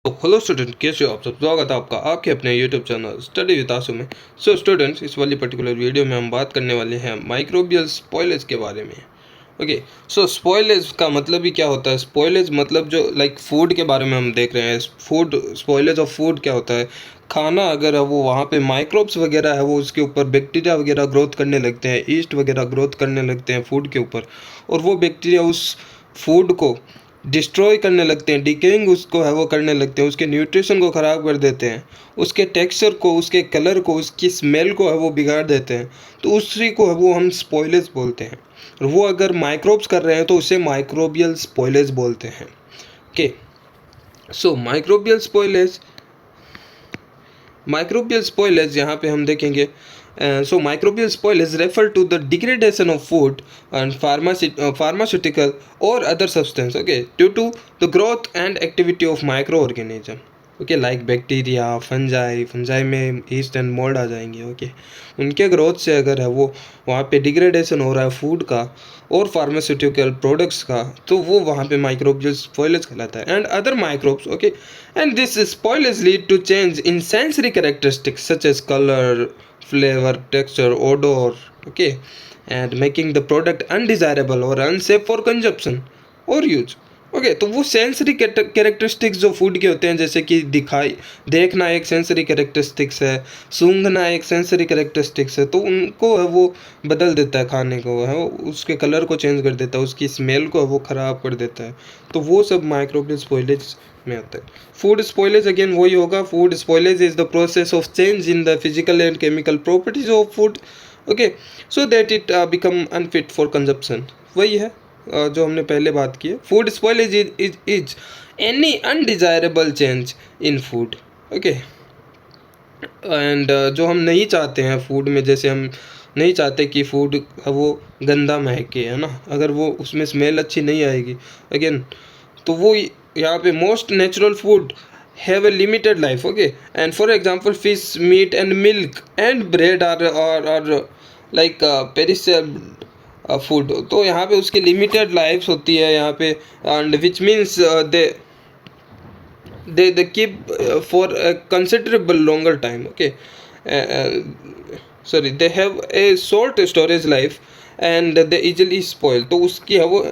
तो hello student, कैसे हो आप सब। स्वागत है आपका आपके अपने यूट्यूब चैनल स्टडी विद आसू में। सो स्टूडेंट्स, इस वाली पर्टिकुलर वीडियो में हम बात करने वाले हैं माइक्रोबियल स्पॉयलेज के बारे में। ओके, सो स्पॉयलेज का मतलब ही क्या होता है। स्पॉयलेज मतलब जो लाइक फूड के बारे में हम देख रहे हैं। फूड स्पॉयलेज ऑफ फूड क्या होता है। खाना अगर है वो वहाँ पे माइक्रोब्स वगैरह है वो उसके ऊपर बैक्टीरिया वगैरह ग्रोथ करने लगते हैं, ईस्ट वगैरह ग्रोथ करने लगते हैं फूड के ऊपर, और वो बैक्टीरिया उस फूड को डिस्ट्रॉय करने लगते हैं, डिकेइंग उसको है वो करने लगते हैं, उसके न्यूट्रिशन को ख़राब कर देते हैं, उसके टेक्सचर को, उसके कलर को, उसकी स्मेल को है वो बिगाड़ देते हैं। तो उसी को है वो हम स्पॉयलेज बोलते हैं। और वो अगर माइक्रोब्स कर रहे हैं तो उसे माइक्रोबियल स्पॉयलेज बोलते हैं। ओके, सो माइक्रोबियल स्पॉयलेज यहाँ पे हम देखेंगे। So microbial spoilage refer to the degradation of food and pharmaceutical और other substance, okay, due to the growth and activity of micro organism. Okay, like bacteria, fungi में yeast and mould आ जाएंगे। Okay, उनके growth से अगर है वो वहाँ पे डिग्रेडेशन हो रहा है फूड का और फार्मास्यूटिकल प्रोडक्ट्स का, तो वो वहाँ पे माइक्रोबियल स्पॉयलेज कहलाता है। And other microbes, okay, and this spoilage lead to change in sensory characteristics such as color, flavor, texture, odor, okay, and making the product undesirable or unsafe for consumption or use। Okay, तो वो sensory characteristics जो food के होते हैं, जैसे कि दिखाई देखना एक सेंसरी कैरेक्टरिस्टिक्स है, सूंघना एक सेंसरी कैरेक्टरिस्टिक्स है, तो उनको है वो बदल देता है, खाने को है वो उसके कलर को चेंज कर देता है, उसकी स्मेल को वो ख़राब कर देता है। तो वो सब माइक्रोबियल स्पॉयलेज में आता है। फूड स्पॉयलेज अगेन वही होगा। Food spoilage is the process of change in the physical and chemical properties of food, okay, so that it become unfit for consumption. वही है जो हमने पहले बात की है। Food spoilage is any undesirable change in food, okay, and जो हम नहीं चाहते हैं फूड में, जैसे हम नहीं चाहते कि फूड वो गंदा महके, है ना, अगर वो उसमें स्मेल अच्छी नहीं आएगी अगेन, तो वो यहाँ पे most natural food have a limited life, okay, and for example fish, meat and milk and bread are like perishable food. तो यहाँ पे उसकी लिमिटेड लाइफ्स होती है यहाँ पे, and which means they keep for a considerable longer time, okay, sorry, they have a short storage life and they easily spoil. तो उसकी है वो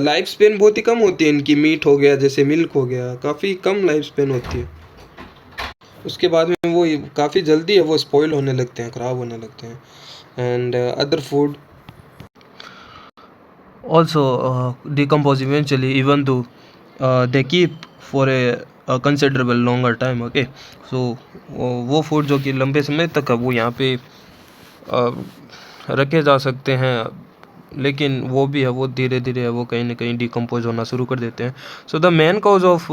लाइफ स्पेन बहुत ही कम होती है इनकी। मीट हो गया, जैसे मिल्क हो गया, काफ़ी कम लाइफ स्पेन होती है। उसके बाद में वो काफ़ी जल्दी है वो स्पॉयल होने लगते हैं, ख़राब होने लगते हैं। And other food also decompose eventually, even though they keep for a considerable longer time, okay, so वो फूड जो कि लंबे समय तक है वो यहाँ पे रखे जा सकते हैं, लेकिन वो भी है वो धीरे धीरे है वो कहीं ना कहीं डिकम्पोज होना शुरू कर देते हैं। So the main cause of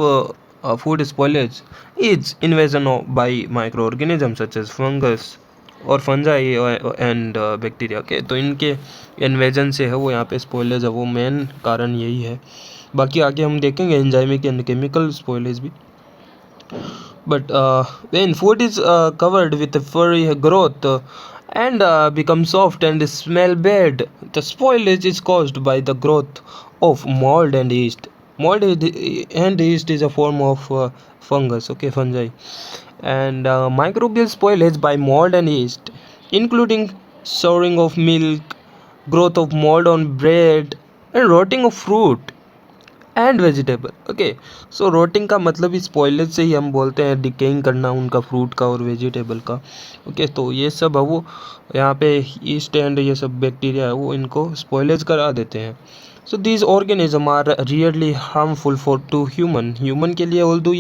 food spoilage is invasion by micro organism such as fungus और फंजाई एंड बैक्टीरिया के। तो इनके इन्वेजन से है वो यहाँ पे स्पॉयलेज है वो मेन कारण यही है। बाकी आगे हम देखेंगे एंजाइमिक एंड केमिकल स्पॉयलेज भी। But when food is covered with फरी growth and become soft and smell bad, the spoilage is caused by the growth of mold and yeast. And yeast is a form of fungus, okay, fungi, and microbial spoilage by mold and yeast, including souring of milk, growth of mold on bread, and rotting of fruit and vegetable, okay. So rotting का मतलब spoilage से ही हम बोलते हैं decaying करना उनका fruit का और वेजिटेबल का, ओके। तो ये सब है वो यहाँ पे ईस्ट एंड ये सब बैक्टीरिया है वो इनको स्पॉयलेज करा देते हैं। So these organism are rarely harmful for to human के लिए, ऑल्दो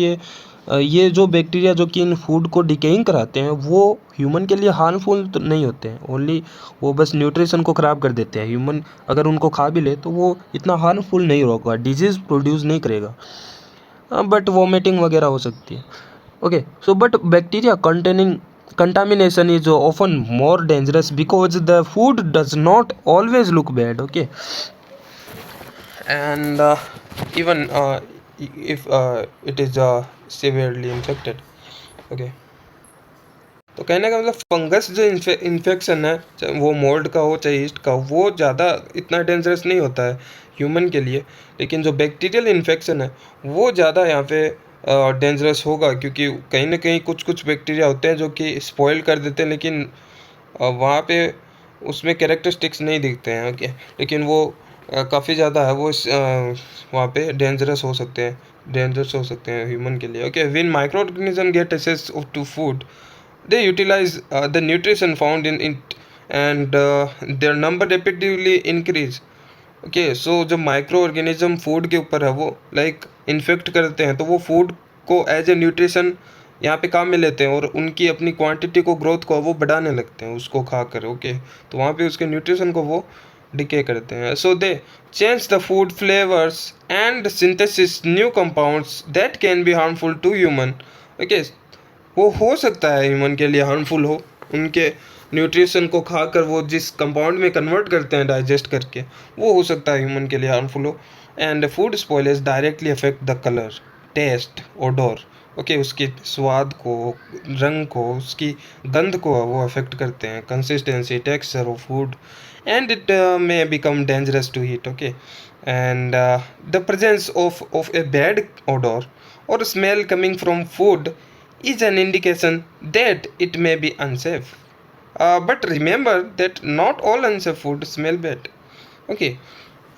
ये जो बैक्टीरिया जो कि इन फूड को डिकेइंग कराते हैं वो ह्यूमन के लिए हार्मफुल तो नहीं होते हैं, ओनली वो बस न्यूट्रिशन को ख़राब कर देते हैं। ह्यूमन अगर उनको खा भी ले तो वो इतना हार्मफुल नहीं होगा, डिजीज़ प्रोड्यूस नहीं करेगा, बट वोमिटिंग वगैरह हो सकती है, okay. So but bacteria containing contamination is often more dangerous because the food does not always look bad, okay, and even if it is severely infected, okay। तो कहने का मतलब फंगस जो इन्फेक्शन है, चाहे वो मोल्ड का हो चाहे ईस्ट का हो, वो ज़्यादा इतना डेंजरस नहीं होता है ह्यूमन के लिए, लेकिन जो बैक्टीरियल इन्फेक्शन है वो ज़्यादा यहाँ पे डेंजरस होगा, क्योंकि कहीं ना कहीं कुछ कुछ बैक्टीरिया होते हैं जो कि स्पॉइल कर देते हैं, लेकिन वहाँ पे उसमें कैरेक्टरिस्टिक्स नहीं दिखते हैं। ओके, लेकिन वो काफ़ी ज़्यादा है वो वहाँ पे डेंजरस हो सकते हैं ह्यूमन के लिए। Okay, when micro organism get access to food, they utilize the nutrition found in it, and their number rapidly increase. Okay, so जब माइक्रो ऑर्गेनिज्म फूड के ऊपर है वो लाइक इन्फेक्ट करते हैं, तो वो फूड को एज ए न्यूट्रिशन यहाँ पे काम में लेते हैं और उनकी अपनी क्वांटिटी को, ग्रोथ को वो बढ़ाने लगते हैं उसको खाकर। ओके, तो वहाँ पे उसके न्यूट्रिशन को वो डिके करते हैं। So they change the food flavours and synthesis new compounds that can be harmful to human. Okay, वो हो सकता है ह्यूमन के लिए हार्मफुल हो, उनके न्यूट्रिशन को खाकर वो जिस कंपाउंड में कन्वर्ट करते हैं डाइजेस्ट करके, वो हो सकता है ह्यूमन के लिए हार्मफुल हो। And food spoilage directly affect the colour, taste, odour. Okay, उसके स्वाद को, रंग को, उसकी गंध को वो अफेक्ट करते हैं, consistency, texture of food, and it may become dangerous to heat. Okay, and the presence of a bad odour or smell coming from food is an indication that it may be unsafe. But remember that not all unsafe food smell bad. Okay,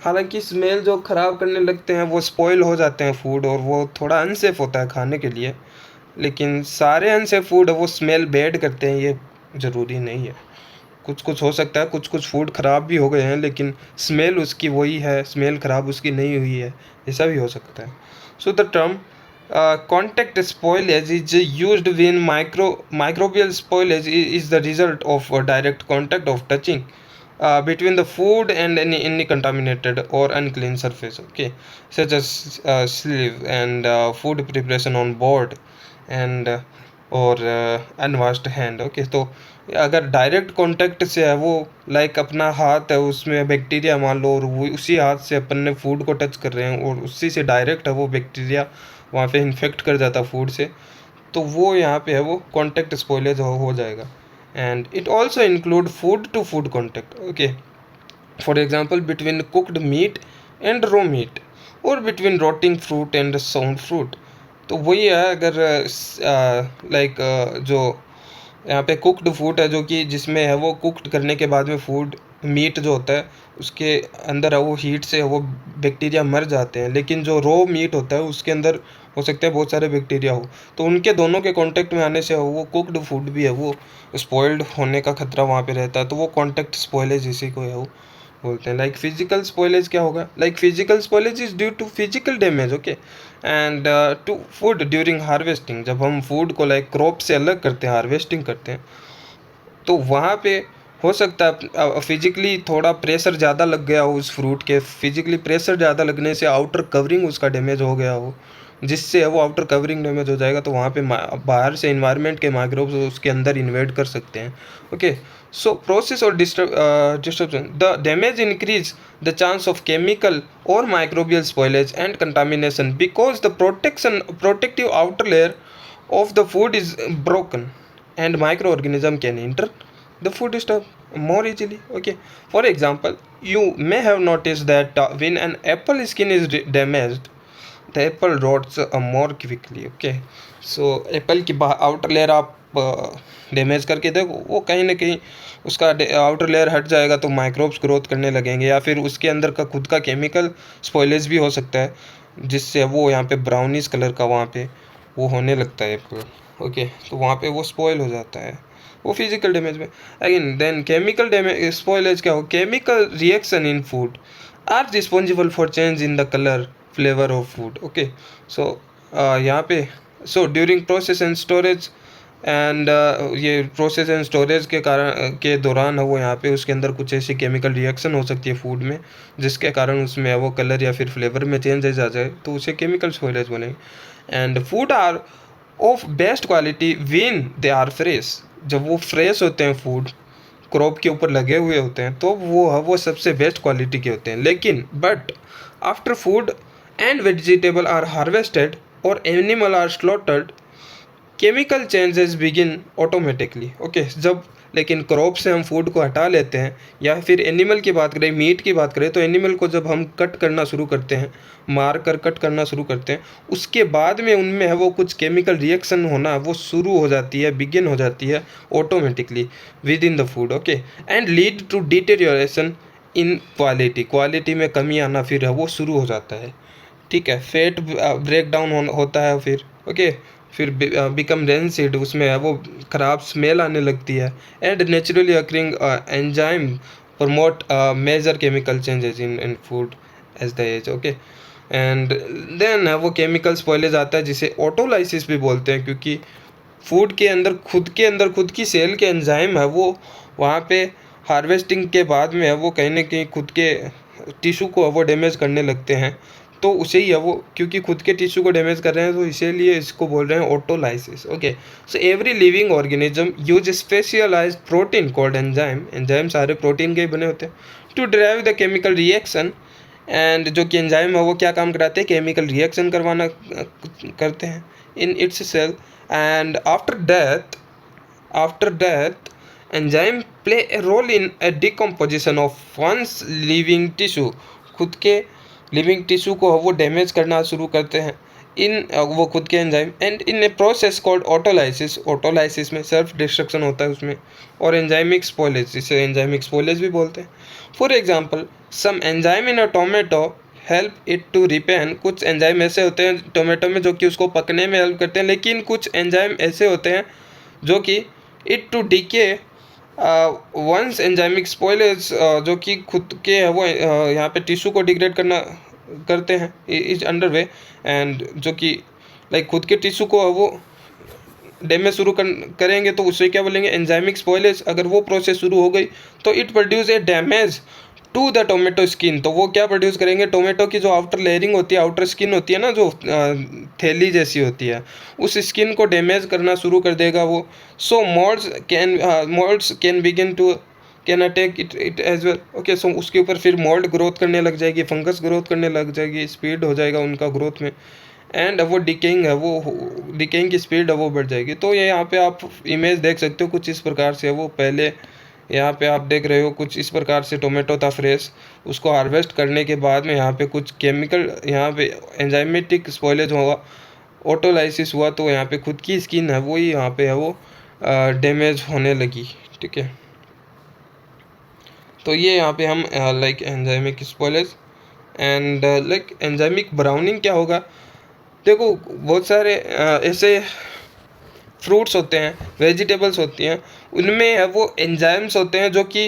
हालांकि smell जो ख़राब करने लगते हैं वो spoil हो जाते हैं फूड, और वो थोड़ा अनसेफ होता है खाने के लिए, लेकिन सारे अनसेफ फूड वो स्मेल बैड करते हैं ये ज़रूरी नहीं है। कुछ कुछ हो सकता है, कुछ कुछ फूड ख़राब भी हो गए हैं लेकिन स्मेल उसकी वही है, स्मेल ख़राब उसकी नहीं हुई है, ऐसा भी हो सकता है। So the term contact spoilage is used when microbial spoilage is the result of a direct contact of touching between the food and any contaminated or unclean surface. Okay, such as sleeve and food preparation on board and और अनवाश्ड hand. Okay, तो अगर direct contact से है वो like अपना हाथ है उसमें बैक्टीरिया मान लो, और वो उसी हाथ से अपन ने फूड को टच कर रहे हैं और उसी से डायरेक्ट है वो बैक्टीरिया वहाँ पे इन्फेक्ट कर जाता फूड से, तो वो यहाँ पे है वो कांटेक्ट स्पॉइलेज हो जाएगा। And it also include food to food contact. Okay, for example between cooked meat and raw meat, और between rotting fruit and sound fruit. तो वही है, अगर लाइक जो यहाँ पे कुकड फूड है जो कि जिसमें है वो कुकड करने के बाद में फूड मीट जो होता है उसके अंदर है वो हीट से वो बैक्टीरिया मर जाते हैं, लेकिन जो रो मीट होता है उसके अंदर हो सकते हैं बहुत सारे बैक्टीरिया हो, तो उनके दोनों के कांटेक्ट में आने से वो कुकड फूड भी है वो स्पॉइल्ड होने का खतरा वहाँ पे रहता है, तो वो कांटेक्ट स्पॉइलेज इसी को है वो बोलते हैं। लाइक फिजिकल स्पॉइलेज क्या होगा, like physical spoilage is due to physical damage. Okay, and to food during harvesting, जब हम फूड को लाइक क्रॉप से अलग करते हैं, हार्वेस्टिंग करते हैं, तो वहाँ पे हो सकता है फिजिकली थोड़ा प्रेशर ज़्यादा लग गया हो उस फ्रूट के, फिजिकली प्रेशर ज़्यादा लगने से आउटर कवरिंग उसका डैमेज हो गया हो, जिससे वो आउटर कवरिंग डैमेज हो जाएगा, तो वहाँ पे बाहर से इन्वायरमेंट के माइक्रोब्स उसके अंदर इन्वेड कर सकते हैं। ओके, सो प्रोसेस और disruption the damage increase the chance of chemical और microbial spoilage and contamination because the protective outer layer of the food is broken and microorganism can enter the food stuff more easily. Okay, for example, you may have noticed that when an apple skin is damaged, the apple rots more quickly. Okay, so apple की outer layer आप damage करके देखो, वो कहीं ना कहीं उसका outer layer हट जाएगा तो माइक्रोब्स ग्रोथ करने लगेंगे, या फिर उसके अंदर का खुद का केमिकल स्पॉइलेज भी हो सकता है जिससे वो यहाँ पे ब्राउनिश कलर का वहाँ पे वो होने लगता है एप्पल। ओके, तो वहाँ पे वो स्पॉइल हो जाता है वो फिजिकल डैमेज में। Again then chemical damage spoilage क्या हो, chemical reaction in food are responsible for change in the colour flavour of food. Okay, so यहाँ पे so during process and storage and ये प्रोसेस एंड स्टोरेज के कारण के दौरान है वो यहाँ पे उसके अंदर कुछ ऐसी केमिकल रिएक्शन हो सकती है फूड में जिसके कारण उसमें वो कलर या फिर फ्लेवर में चेंजेस आ जाए, तो उसे केमिकल स्पॉइलेज बोलेंगे। And food are of best quality when they are fresh, जब वो फ्रेश होते हैं फूड क्रॉप के ऊपर लगे हुए होते हैं तो वो सबसे बेस्ट क्वालिटी के होते हैं। लेकिन but after food and vegetable are harvested और animal are slaughtered, chemical changes begin automatically. Okay, जब लेकिन क्रॉप से हम फूड को हटा लेते हैं, या फिर एनिमल की बात करें, मीट की बात करें, तो एनिमल को जब हम कट करना शुरू करते हैं, मार कर कट करना शुरू करते हैं, उसके बाद में उनमें है वो कुछ केमिकल रिएक्शन होना वो शुरू हो जाती है, बिगिन हो जाती है automatically within the food, okay, and lead to deterioration in quality में कमी आना फिर है वो शुरू हो जाता है, ठीक है। फैट ब्रेक डाउन होता है फिर, ओके, फिर बिकम रेंसिड, उसमें है वो ख़राब स्मेल आने लगती है, and naturally occurring enzyme promote major chemical changes in food as the age, okay, and then है वो केमिकल स्पॉइलेज आता है जिसे ऑटोलाइसिस भी बोलते हैं, क्योंकि फूड के अंदर खुद की सेल के एंजाइम है वो वहाँ पे हार्वेस्टिंग के बाद में है वो कहीं ना कहीं खुद के टिश्यू को वो डैमेज करने लगते हैं, तो उसे ही है वो, क्योंकि खुद के टिश्यू को डैमेज कर रहे हैं तो इसीलिए इसको बोल रहे हैं autolysis, okay. So every living organism use specialised protein called enzyme सारे प्रोटीन के ही बने होते हैं, to drive the chemical reaction, and जो कि एंजाइम है वो क्या काम कराते हैं, केमिकल रिएक्शन करवाना करते हैं in its cell, and after death enzyme play a role in a decomposition of once living tissue, खुद के लिविंग टिश्यू को वो डैमेज करना शुरू करते हैं इन वो खुद के enzyme, and in a process called autolysis में सेल्फ डिस्ट्रक्शन होता है उसमें, और एंजाइमिक स्पॉइलेज, जिसे एंजाइमिक स्पॉइलेज भी बोलते हैं। For example some enzyme in a tomato help it to ripen, कुछ एंजाइम ऐसे होते हैं टोमेटो में जो कि उसको पकने में हेल्प करते हैं, लेकिन कुछ एंजाइम ऐसे होते हैं जो कि it to decay once enzymic spoilage, जो कि खुद के वो यहाँ पे टिश्यू को डिग्रेड करते हैं इज अंडर वे, एंड जो कि लाइक खुद के टिश्यू को वो डैमेज शुरू करेंगे तो उसे क्या बोलेंगे, एंजाइमिक स्पॉइलेज। अगर वो प्रोसेस शुरू हो गई तो it produce a damage to the tomato skin, तो वो क्या प्रोड्यूस करेंगे, टोमेटो की जो आउटर लेयरिंग होती है, आउटर स्किन होती है ना, जो थैली जैसी होती है, उस स्किन को डैमेज करना शुरू कर देगा वो। So moulds can begin to can attack it as well, okay. So उसके ऊपर फिर मोल्ड ग्रोथ करने लग जाएगी, फंगस ग्रोथ करने लग जाएगी, स्पीड हो जाएगा उनका ग्रोथ में, एंड वो डिकेइंग है वो डिकेइंग की स्पीड है वो बढ़ जाएगी। तो ये यहाँ पे आप इमेज देख सकते हो कुछ इस प्रकार से है वो, पहले यहाँ पे आप देख रहे हो कुछ इस प्रकार से टोमेटो था फ्रेश, उसको हार्वेस्ट करने के बाद में यहाँ पे कुछ केमिकल, यहाँ पे एंजाइमेटिक स्पॉइलेज हुआ, ऑटोलाइसिस हुआ, तो यहाँ पे खुद की स्किन है वो ही यहाँ पे है वो डैमेज होने लगी, ठीक है। तो ये यहाँ पे हम like enzymic spoilage and like enzymic browning क्या होगा। देखो बहुत सारे ऐसे फ्रूट्स होते हैं, वेजिटेबल्स होती हैं, उनमें वो एंजाइम्स होते हैं जो कि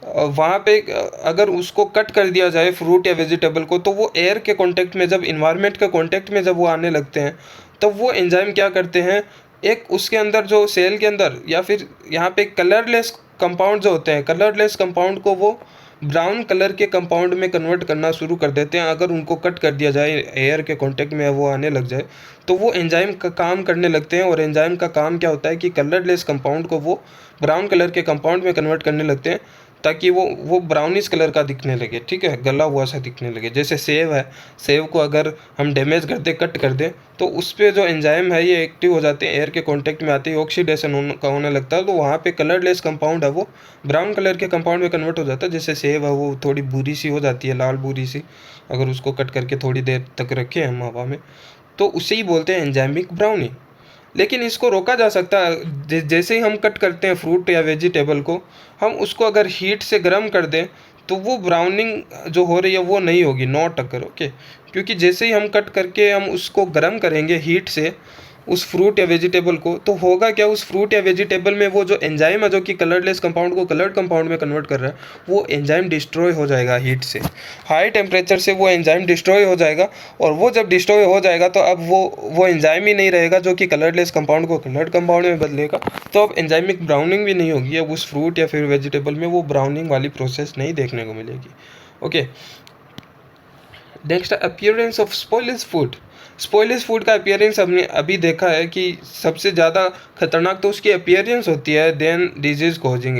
वहाँ पे अगर उसको कट कर दिया जाए फ्रूट या वेजिटेबल को, तो वो एयर के कांटेक्ट में, जब इन्वायरमेंट के कांटेक्ट में जब वो आने लगते हैं, तब वो एंजाइम क्या करते हैं, एक उसके अंदर जो सेल के अंदर या फिर यहाँ पे कलरलेस कंपाउंड जो होते हैं, कलरलेस कंपाउंड को वो ब्राउन कलर के कंपाउंड में कन्वर्ट करना शुरू कर देते हैं। अगर उनको कट कर दिया जाए, एयर के कांटेक्ट में वो आने लग जाए, तो वो एंजाइम का काम करने लगते हैं, और एंजाइम का काम क्या होता है कि कलरलेस कंपाउंड को वो ब्राउन कलर के कंपाउंड में कन्वर्ट करने लगते हैं, ताकि वो ब्राउनिश कलर का दिखने लगे, ठीक है, गला हुआ सा दिखने लगे। जैसे सेब है, सेब को अगर हम डैमेज कर दें, कट कर दें, तो उस पर जो एंजाइम है ये एक्टिव हो जाते हैं, एयर के कांटेक्ट में आते ही ऑक्सीडेशन होने लगता है, तो वहाँ पे कलरलेस कंपाउंड है वो ब्राउन कलर के कंपाउंड में कन्वर्ट हो जाता है। जैसे सेब है वो थोड़ी भूरी सी हो जाती है, लाल भूरी सी, अगर उसको कट करके थोड़ी देर तक रखें हम हवा में, तो उसे ही बोलते हैं एंजाइमिक ब्राउनिंग। लेकिन इसको रोका जा सकता है, जैसे ही हम कट करते हैं फ्रूट या वेजिटेबल को, हम उसको अगर हीट से गर्म कर दें, तो वो ब्राउनिंग जो हो रही है वो नहीं होगी, नॉट अकर, ओके। क्योंकि जैसे ही हम कट करके हम उसको गर्म करेंगे हीट से उस फ्रूट या वेजिटेबल को, तो होगा क्या, उस फ्रूट या वेजिटेबल में वो जो एंजाइम है जो कि कलरलेस कंपाउंड को कलर्ड कंपाउंड में कन्वर्ट कर रहा है, वो एंजाइम डिस्ट्रॉय हो जाएगा हीट से, हाई टेम्परेचर से वो एंजाइम डिस्ट्रॉय हो जाएगा। और वो जब डिस्ट्रॉय हो जाएगा तो अब वो एंजाइम ही नहीं रहेगा जो कि कलरलेस कंपाउंड को कलर्ड कंपाउंड में बदलेगा, तो अब एंजाइमिक ब्राउनिंग भी नहीं होगी, अब उस फ्रूट या फिर वेजिटेबल में वो ब्राउनिंग वाली प्रोसेस नहीं देखने को मिलेगी, okay. Next, appearance of spoilage food. Spoilage food का अपीयरेंस हमने अभी देखा है कि सबसे ज़्यादा खतरनाक तो उसकी अपीयरेंस होती है देन डिजीज़ कॉजिंग,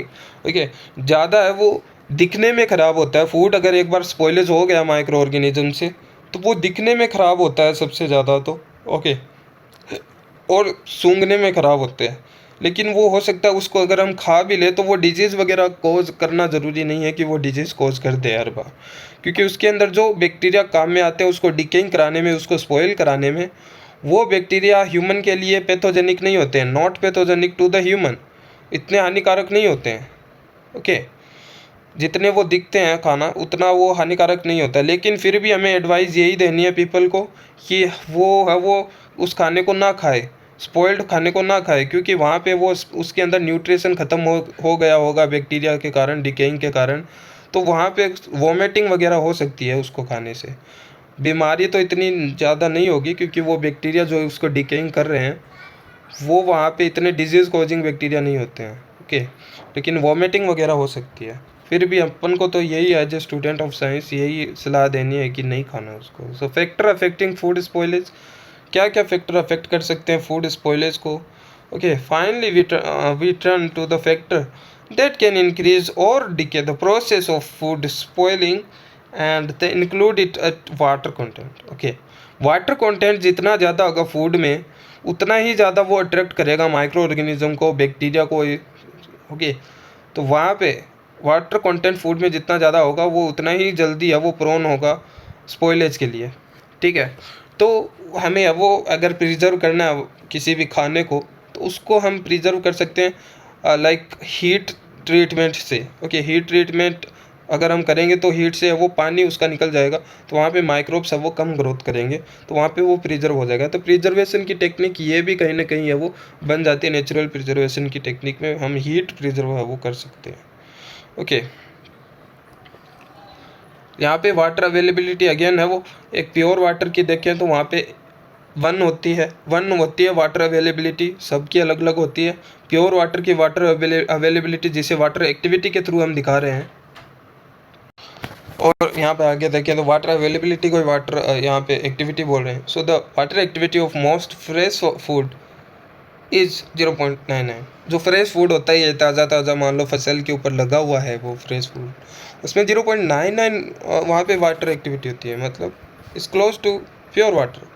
ओके। ज़्यादा है वो दिखने में ख़राब होता है फूड, अगर एक बार स्पॉइलेज हो गया माइक्रो ऑर्गेनिज्म से, तो वो दिखने में ख़राब होता है सबसे ज़्यादा तो, ओके, और सूंघने में ख़राब होते हैं। लेकिन वो हो सकता है उसको अगर हम खा भी ले तो वो डिजीज़ वगैरह कोज करना ज़रूरी नहीं है कि वो डिजीज़ कोज कर दे हर बार, क्योंकि उसके अंदर जो बैक्टीरिया काम में आते हैं उसको डिकेइंग कराने में, उसको स्पॉइल कराने में, वो बैक्टीरिया ह्यूमन के लिए पैथोजेनिक नहीं होते हैं, not pathogenic to the human, इतने हानिकारक नहीं होते हैं। ओके, जितने वो दिखते हैं खाना उतना वो हानिकारक नहीं होता, लेकिन फिर भी हमें एडवाइस यही देनी है पीपल को कि वो उस खाने को ना खाए, स्पॉइल्ड खाने को ना खाए, क्योंकि वहाँ पे वो उसके अंदर न्यूट्रिशन ख़त्म हो गया होगा बैक्टीरिया के कारण, डिकेइंग के कारण, तो वहाँ पे वॉमिटिंग वगैरह हो सकती है उसको खाने से। बीमारी तो इतनी ज़्यादा नहीं होगी क्योंकि वो बैक्टीरिया जो उसको डिकेइंग कर रहे हैं वो वहाँ पे इतने डिजीज़ कॉजिंग बैक्टीरिया नहीं होते हैं। ओके, लेकिन वॉमिटिंग वगैरह हो सकती है। फिर भी अपन को तो यही as a student of science यही सलाह देनी है कि नहीं खाना उसको। So factor affecting food spoilage, क्या क्या फैक्टर अफेक्ट कर सकते हैं फूड स्पॉइलेज को। Okay, finally we turn to the factor that can increase और decay the process of food spoiling and the include it at water content. Okay, water content जितना ज़्यादा होगा फूड में उतना ही ज़्यादा वो अट्रैक्ट करेगा माइक्रो ऑर्गेनिज्म को, बैक्टीरिया को। ओके, तो वहाँ पे वाटर कंटेंट फूड में जितना ज़्यादा होगा वो उतना ही जल्दी है वो प्रोन होगा स्पॉइलेज के लिए। ठीक है, तो हमें वो अगर प्रिजर्व करना है किसी भी खाने को तो उसको हम प्रिजर्व कर सकते हैं लाइक हीट ट्रीटमेंट से। ओके, हीट ट्रीटमेंट अगर हम करेंगे तो हीट से वो पानी उसका निकल जाएगा, तो वहाँ पे माइक्रोब्स है वो कम ग्रोथ करेंगे, तो वहाँ पे वो प्रिजर्व हो जाएगा। तो प्रिजर्वेशन की टेक्निक ये भी कहीं ना कहीं है वो बन जाती है, नेचुरल प्रिजर्वेशन की टेक्निक में हम हीट प्रिजर्व है वो कर सकते हैं। ओके, यहाँ पे वाटर अवेलेबिलिटी अगेन है वो एक प्योर वाटर की देखें तो वहाँ पे वन होती है वाटर अवेलेबिलिटी, सबकी अलग अलग होती है। प्योर वाटर की वाटर अवेलेबिलिटी जिसे वाटर एक्टिविटी के थ्रू हम दिखा रहे हैं, और यहाँ पे आगे देखें तो वाटर अवेलेबिलिटी को वाटर यहाँ पे एक्टिविटी बोल रहे हैं। So the water activity of most fresh food is 0.99। जो फ्रेश फूड होता है ये ताज़ा ताज़ा मान लो फसल के ऊपर लगा हुआ है वो फ्रेश फूड, उसमें 0.99 वहाँ पे वाटर एक्टिविटी होती है, मतलब is close to pure water.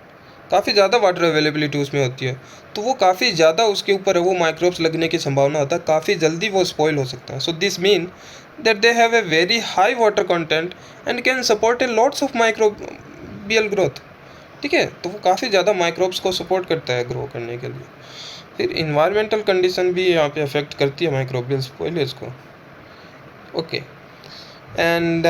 काफ़ी ज़्यादा वाटर अवेलेबिलिटी उसमें होती है, तो वो काफ़ी ज़्यादा उसके ऊपर है वो माइक्रोब्स लगने की संभावना होता है, काफ़ी जल्दी वो स्पॉइल हो सकता है। So this mean that they have a very high water content and can support A lots of microbial growth. ठीक है, तो वो काफ़ी ज़्यादा माइक्रोब्स को सपोर्ट करता है ग्रो करने के लिए। फिर इन्वायरमेंटल कंडीशन भी यहाँ पे अफेक्ट करती है माइक्रोबियल स्पॉइलेज को। Okay, and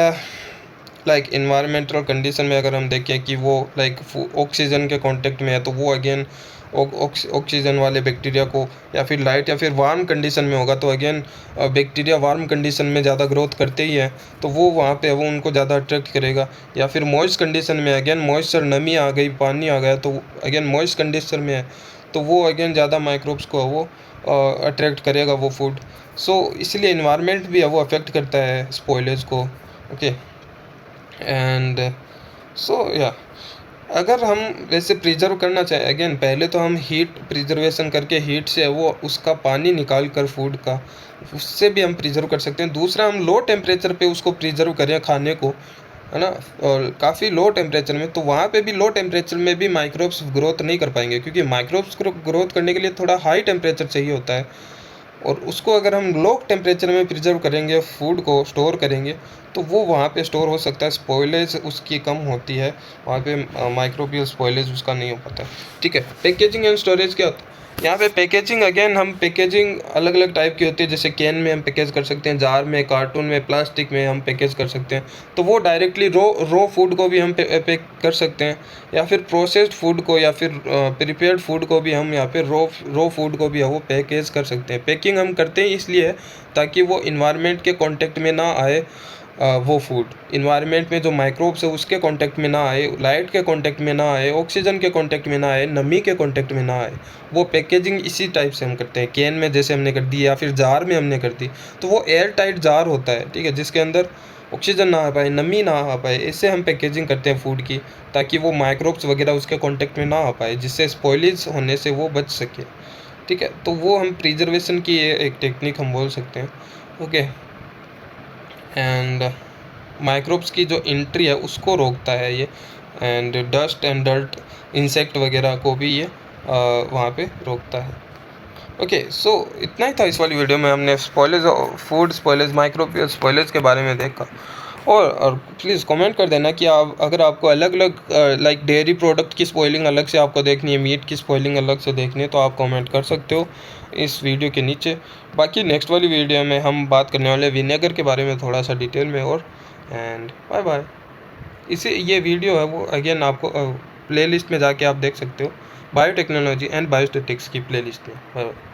like environmental condition में अगर हम देखें कि वो लाइक ऑक्सीजन के कांटेक्ट में है तो वो अगेन ऑक्सीजन वाले बैक्टीरिया को, या फिर लाइट या फिर वार्म कंडीशन में होगा तो अगेन बैक्टीरिया वार्म कंडीशन में ज़्यादा ग्रोथ करते ही है तो वो वहाँ पे वो उनको ज़्यादा अट्रैक्ट करेगा। या फिर मॉइस्ट कंडीशन में अगेन मॉइस्चर, नमी आ गई, पानी आ गया तो अगेन मॉइस्ट कंडीशन में है तो वो अगेन ज़्यादा माइक्रोब्स को वो अट्रैक्ट करेगा वो फूड। सो इसलिए इन्वायरमेंट भी है वो अफेक्ट करता है स्पॉइलेज को। ओके, एंड सो या अगर हम वैसे प्रिजर्व करना चाहें अगेन पहले तो हम हीट प्रिजर्वेशन करके हीट से वो उसका पानी निकाल कर फूड का उससे भी हम प्रिजर्व कर सकते हैं। दूसरा हम लो टेम्परेचर पे उसको प्रिजर्व करें खाने को, है ना, और काफ़ी लो टेम्परेचर में, तो वहाँ पे भी लो टेम्परेचर में भी माइक्रोब्स ग्रोथ नहीं कर पाएंगे क्योंकि माइक्रोब्स ग्रोथ करने के लिए थोड़ा हाई टेम्परेचर चाहिए होता है, और उसको अगर हम लो टेम्परेचर में प्रिजर्व करेंगे फूड को स्टोर करेंगे तो वो वहाँ पे स्टोर हो सकता है, स्पॉइलेज उसकी कम होती है, वहाँ पे माइक्रोबियल स्पॉइलेज उसका नहीं हो पाता है। ठीक है, पैकेजिंग एंड स्टोरेज क्या होता है यहाँ पे। पैकेजिंग अगेन हम पैकेजिंग अलग अलग टाइप की होती है, जैसे कैन में हम पैकेज कर सकते हैं, जार में, कार्टून में, प्लास्टिक में हम पैकेज कर सकते हैं, तो वो डायरेक्टली रो फूड को भी हम पैक कर सकते हैं, या फिर प्रोसेस्ड फूड को या फिर प्रिपेयर्ड फूड को भी हम यहाँ पे रो फूड को भी वो पैकेज कर सकते हैं। पैकिंग हम करते हैं इसलिए ताकि वो इन्वायरमेंट के कांटेक्ट में ना आए, वो फूड इन्वायरमेंट में जो माइक्रोब्स है उसके कांटेक्ट में ना आए, लाइट के कांटेक्ट में ना आए, ऑक्सीजन के कांटेक्ट में ना आए, नमी के कांटेक्ट में ना आए। वो पैकेजिंग इसी टाइप से हम करते हैं, कैन में जैसे हमने कर दी या फिर जार में हमने कर दी, तो वो एयर टाइट जार होता है, ठीक है, जिसके अंदर ऑक्सीजन ना आ पाए, नमी ना आ पाए, इससे हम पैकेजिंग करते हैं फूड की, ताकि वो माइक्रोब्स वगैरह उसके कॉन्टेक्ट में ना आ पाए, जिससे स्पॉइलेज होने से वो बच सके। ठीक है, तो वो हम प्रिजर्वेशन की एक टेक्निक हम बोल सकते हैं। ओके, एंड माइक्रोब्स की जो एंट्री है उसको रोकता है ये, and dust and dirt insect वगैरह को भी ये वहाँ पे रोकता है। ओके, सो इतना ही था इस वाली वीडियो में। हमने spoilers, food spoilers, microbial spoilers के बारे में देखा। और प्लीज़ कमेंट कर देना कि आप, अगर आपको अलग अलग लाइक डेयरी प्रोडक्ट की स्पॉइलिंग अलग से आपको देखनी है, मीट की स्पॉइलिंग अलग से देखनी है, तो आप कमेंट कर सकते हो इस वीडियो के नीचे। बाकी नेक्स्ट वाली वीडियो में हम बात करने वाले विनेगर के बारे में थोड़ा सा डिटेल में। और एंड बाय बाय। इसे ये वीडियो है वो अगेन आपको प्लेलिस्ट में जाके आप देख सकते हो, बायोटेक्नोलॉजी एंड बायोस्टैटिक्स की प्लेलिस्ट में। Bye bye.